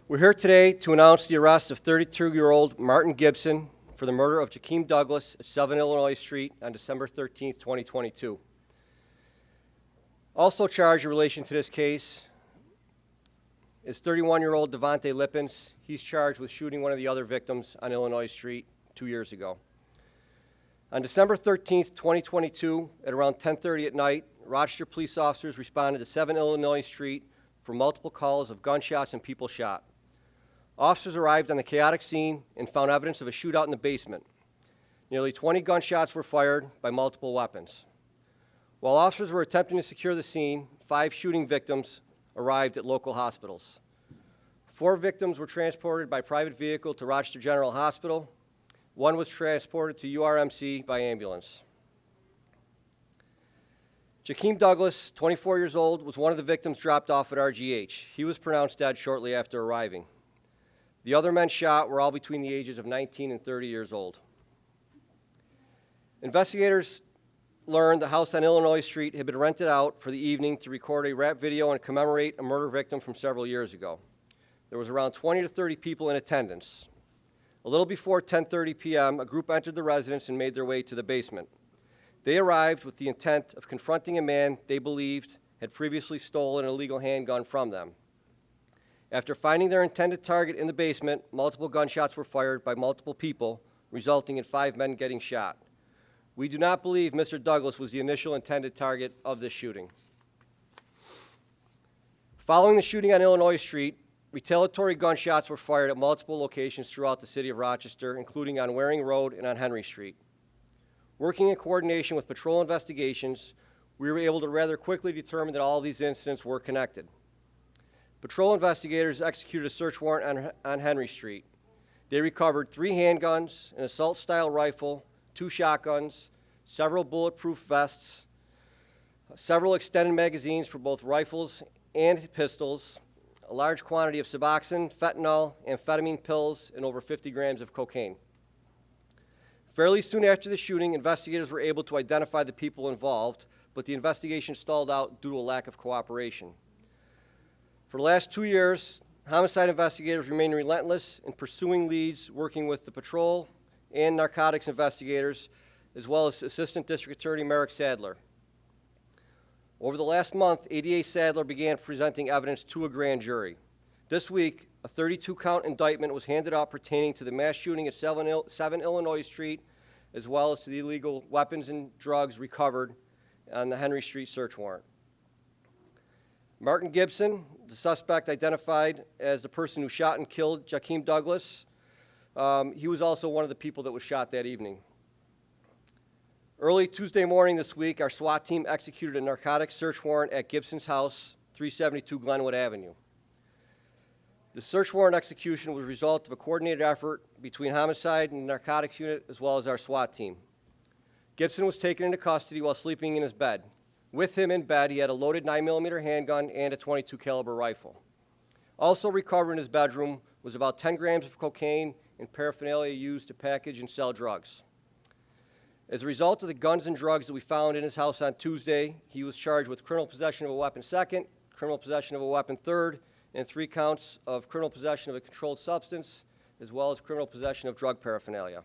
We're here today to announce the arrest of 32-year-old Martin Gibson for the murder of Jahkeem Douglas at 7 Illinois Street on December 13, 2022. Also charged in relation to this case is 31-year-old Devontae Lippens. He's charged with shooting one of the other victims on Illinois Street 2 years ago. On December 13, 2022, at around 10:30 at night, Rochester police officers responded to 7 Illinois Street for multiple calls of gunshots and people shot. Officers arrived on the chaotic scene and found evidence of a shootout in the basement. Nearly 20 gunshots were fired by multiple weapons. While officers were attempting to secure the scene, 5 shooting victims arrived at local hospitals. 4 victims were transported by private vehicle to Rochester General Hospital. 1 was transported to URMC by ambulance. Jahkeem Douglas, 24 years old, was one of the victims dropped off at RGH. He was pronounced dead shortly after arriving. The other men shot were all between the ages of 19 and 30 years old. Investigators learned the house on Illinois Street had been rented out for the evening to record a rap video and commemorate a murder victim from several years ago. There was around 20 to 30 people in attendance. A little before 10:30 p.m., a group entered the residence and made their way to the basement. They arrived with the intent of confronting a man they believed had previously stolen an illegal handgun from them. After finding their intended target in the basement, multiple gunshots were fired by multiple people, resulting in 5 men getting shot. We do not believe Mr. Douglas was the initial intended target of this shooting. Following the shooting on Illinois Street, retaliatory gunshots were fired at multiple locations throughout the city of Rochester, including on Waring Road and on Henry Street. Working in coordination with patrol investigations, we were able to rather quickly determine that all of these incidents were connected. Patrol investigators executed a search warrant on Henry Street. They recovered 3 handguns, an assault-style rifle, 2 shotguns, several bulletproof vests, several extended magazines for both rifles and pistols, a large quantity of Suboxone, fentanyl, amphetamine pills, and over 50 grams of cocaine. Fairly soon after the shooting, investigators were able to identify the people involved, but the investigation stalled out due to a lack of cooperation. For the last 2 years, homicide investigators remain relentless in pursuing leads, working with the patrol and narcotics investigators, as well as Assistant District Attorney Merrick Sadler. Over the last month, ADA Sadler began presenting evidence to a grand jury. This week, a 32-count indictment was handed out pertaining to the mass shooting at 7 Illinois Street, as well as to the illegal weapons and drugs recovered on the Henry Street search warrant. Martin Gibson, the suspect identified as the person who shot and killed Jahkeem Douglas, he was also one of the people that was shot that evening. Early Tuesday morning this week, our SWAT team executed a narcotics search warrant at Gibson's house, 372 Glenwood Avenue. The search warrant execution was a result of a coordinated effort between homicide and narcotics unit as well as our SWAT team. Gibson was taken into custody while sleeping in his bed. With him in bed, he had a loaded 9mm handgun and a .22 caliber rifle. Also recovered in his bedroom was about 10 grams of cocaine and paraphernalia used to package and sell drugs. As a result of the guns and drugs that we found in his house on Tuesday, he was charged with criminal possession of a weapon second, criminal possession of a weapon third, and 3 counts of criminal possession of a controlled substance, as well as criminal possession of drug paraphernalia.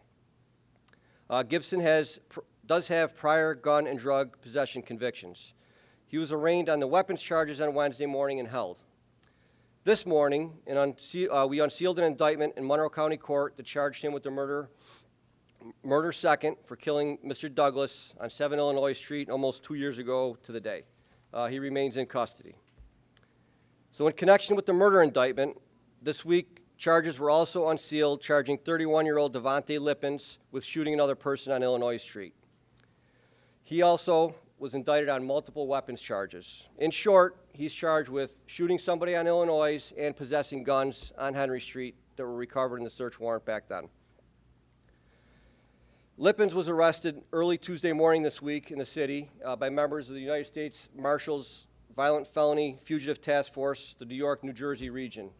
Gibson does have prior gun and drug possession convictions. He was arraigned on the weapons charges on Wednesday morning and held. This morning, we unsealed an indictment in Monroe County Court that charged him with the murder second for killing Mr. Douglas on 7 Illinois Street almost 2 years ago to the day. He remains in custody. So in connection with the murder indictment, this week charges were also unsealed, charging 31-year-old Devontae Lippens with shooting another person on Illinois Street. He also was indicted on multiple weapons charges. In short, he's charged with shooting somebody on Illinois and possessing guns on Henry Street that were recovered in the search warrant back then. Lippens was arrested early Tuesday morning this week in the city by members of the United States Marshals Violent Felony Fugitive Task Force, the New York, New Jersey region.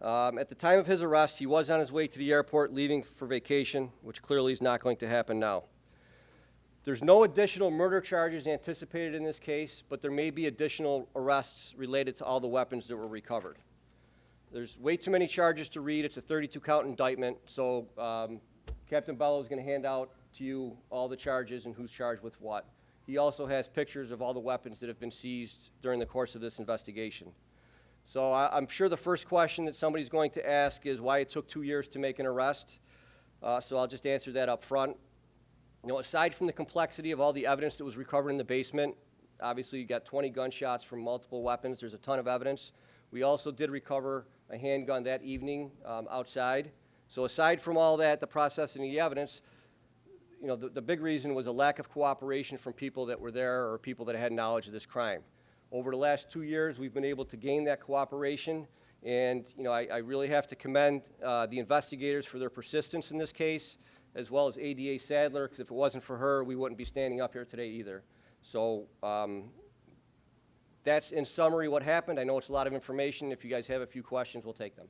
At the time of his arrest, he was on his way to the airport leaving for vacation, which clearly is not going to happen now. There's no additional murder charges anticipated in this case, but there may be additional arrests related to all the weapons that were recovered. There's way too many charges to read. It's a 32-count indictment, so Captain Bello is going to hand out to you all the charges and who's charged with what. He also has pictures of all the weapons that have been seized during the course of this investigation. So I'm sure the first question that somebody's going to ask is why it took 2 years to make an arrest. So I'll just answer that up front. You know, aside from the complexity of all the evidence that was recovered in the basement, obviously you got 20 gunshots from multiple weapons. There's a ton of evidence. We also did recover a handgun that evening outside. So aside from all that, the processing of the evidence, you know, the big reason was a lack of cooperation from people that were there or people that had knowledge of this crime. Over the last 2 years, we've been able to gain that cooperation, and you know, I really have to commend the investigators for their persistence in this case, as well as ADA Sadler, because if it wasn't for her, we wouldn't be standing up here today either. So that's in summary what happened. I know it's a lot of information. If you guys have a few questions, we'll take them.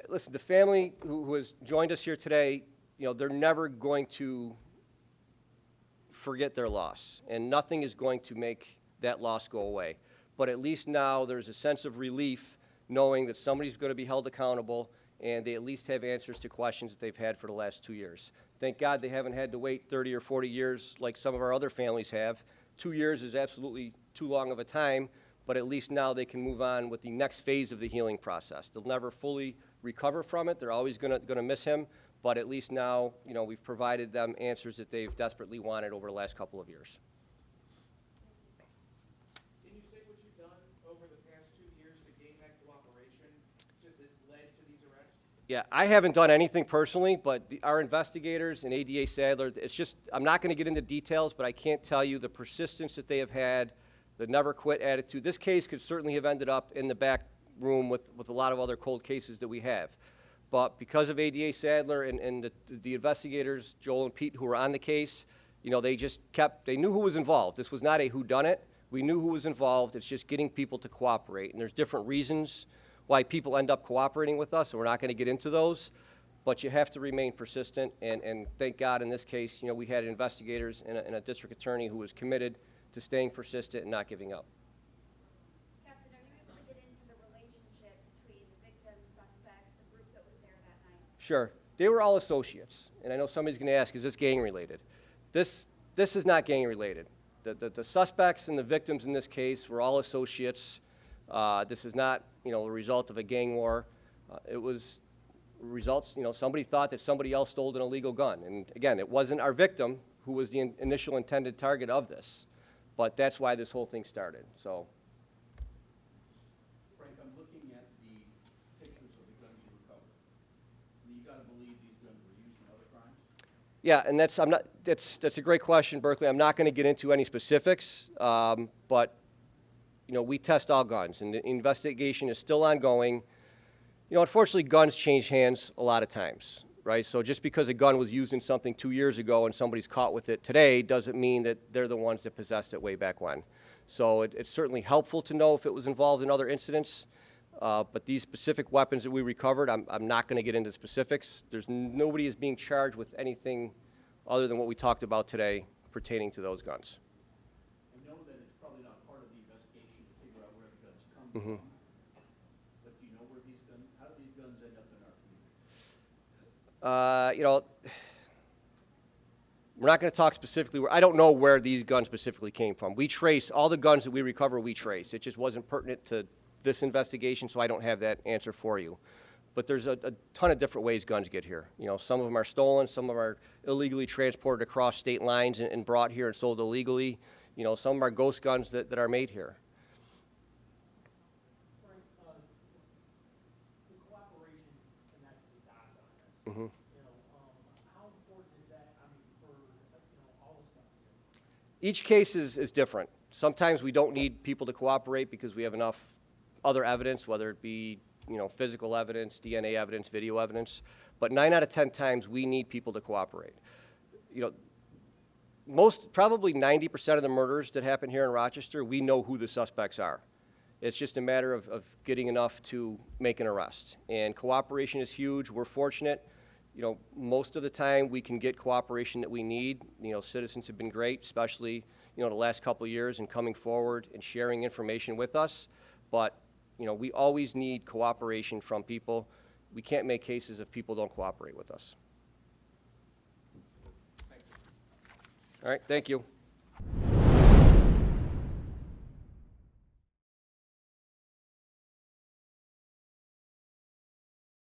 Listen, the family who has joined us here today, you know, they're never going to forget their loss, and nothing is going to make that loss go away. But at least now there's a sense of relief knowing that somebody's going to be held accountable, and they at least have answers to questions that they've had for the last 2 years. Thank God they haven't had to wait 30 or 40 years like some of our other families have. 2 years is absolutely too long of a time, but at least now they can move on with the next phase of the healing process. They'll never fully recover from it. They're always going to miss him, but at least now, you know, we've provided them answers that they've desperately wanted over the last couple of years. Can you say what you've done over the past 2 years to gain that cooperation that led to these arrests? Yeah, I haven't done anything personally, but our investigators and ADA Sadler, it's just, I'm not going to get into details, but I can't tell you the persistence that they have had, the never quit attitude. This case could certainly have ended up in the back room with a lot of other cold cases that we have. But because of ADA Sadler and the investigators, Joel and Pete, who were on the case, you know, they just they knew who was involved. This was not a whodunit. We knew who was involved. It's just getting people to cooperate. And there's different reasons why people end up cooperating with us, and we're not going to get into those. But you have to remain persistent, and thank God in this case, you know, we had investigators and a district attorney who was committed to staying persistent and not giving up. Captain, are you able to get into the relationship between the victims, suspects, the group that was there that night? Sure. They were all associates, and I know somebody's going to ask, is this gang-related? This is not gang-related. The suspects and the victims in this case were all associates. This is not, you know, a result of a gang war. It was results, you know, somebody thought that somebody else stole an illegal gun. And again, it wasn't our victim who was the initial intended target of this. But that's why this whole thing started. So, Frank, I'm looking at the pictures of the guns you recovered. You got to believe these guns were used in other crimes? yeah, and that's a great question, Berkeley. I'm not going to get into any specifics, but you know, we test all guns, and the investigation is still ongoing. You know, unfortunately, guns change hands a lot of times. Right? So just because a gun was used in something 2 years ago and somebody's caught with it today doesn't mean that they're the ones that possessed it way back when. So it's certainly helpful to know if it was involved in other incidents, but these specific weapons that we recovered, I'm not going to get into specifics. Nobody is being charged with anything other than what we talked about today pertaining to those guns. I know that it's probably not part of the investigation to figure out where the guns come from, but do you know where these guns, how do these guns end up in our community? You know, we're not going to talk specifically. I don't know where these guns specifically came from. We trace all the guns that we recover. We trace. It just wasn't pertinent to this investigation, so I don't have that answer for you. But there's a ton of different ways guns get here. You know, some of them are stolen, some of them are illegally transported across state lines and brought here and sold illegally. You know, some of them are ghost guns that are made here. Frank, the cooperation connected the dots on this. You know, how important is that? I mean, for all the stuff here. Each case is different. Sometimes we don't need people to cooperate because we have enough other evidence, whether it be, you know, physical evidence, DNA evidence, video evidence. But 9 out of 10 times we need people to cooperate. You know, probably 90% of the murders that happen here in Rochester, we know who the suspects are. It's just a matter of getting enough to make an arrest. And cooperation is huge. We're fortunate. You know, most of the time we can get cooperation that we need. You know, citizens have been great, especially, you know, the last couple of years in coming forward and sharing information with us. But, you know, we always need cooperation from people. We can't make cases if people don't cooperate with us. All right, thank you.